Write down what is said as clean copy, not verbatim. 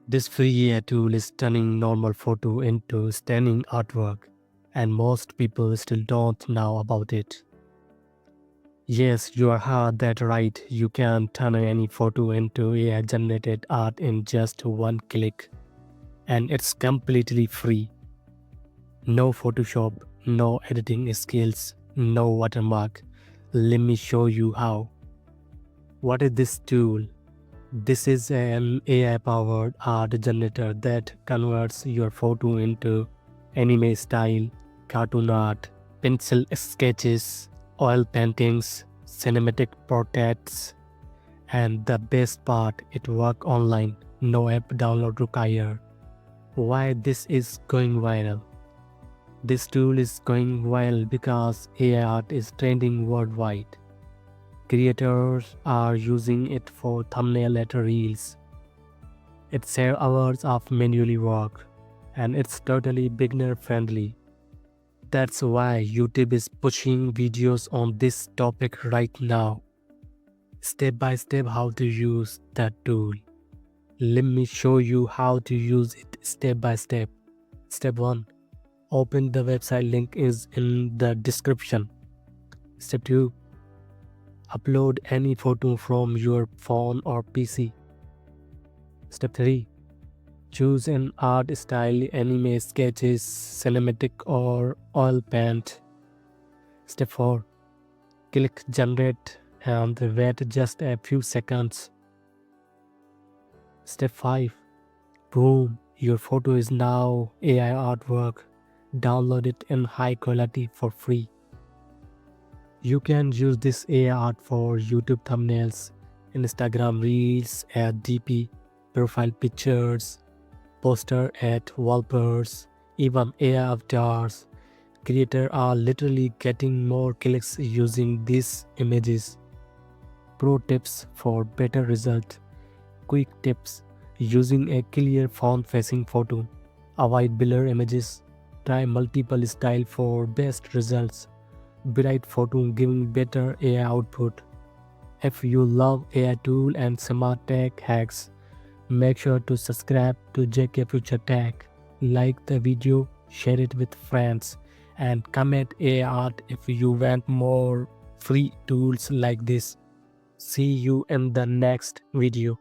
This free AI tool is turning normal photo into stunning artwork, and most people still don't know about it. Yes, you are heard that right. You can turn any photo into AI generated art in just one click, and it's completely free. No Photoshop, no editing skills, no watermark. Let me show you how. What is this tool? This is an AI powered art generator that converts your photo into anime style, cartoon art, pencil sketches, oil paintings, cinematic portraits, and the best part, it works online, no app download required. Why this is going viral? This tool is going viral because AI art is trending worldwide. Creators are using it for thumbnail and reels. It saves hours of manually work, and it's totally beginner friendly. That's why YouTube is pushing videos on this topic right now. Step by step how to use that tool. Let me show you how to use it step by step. Step 1. Open the website, link is in the description. Step 2. Upload any photo from your phone or PC. Step 3. Choose an art style, anime, sketches, cinematic or oil paint. Step 4. Click generate and wait just a few seconds. Step 5. Boom, your photo is now AI artwork. Download it in high quality for free. You can use this AI art for YouTube thumbnails, Instagram reels, add DP, profile pictures, poster at wallpapers, even AI avatars. Creators are literally getting more clicks using these images. Pro tips for better result. Quick tips: using a clear front-facing photo. Avoid blur images. Try multiple styles for best results. Bright photo giving better AI output. If you love AI tool and smart tech hacks, make sure to subscribe to JK Future Tech. Like the video, share it with friends, and comment AI art if you want more free tools like this. See you in the next video.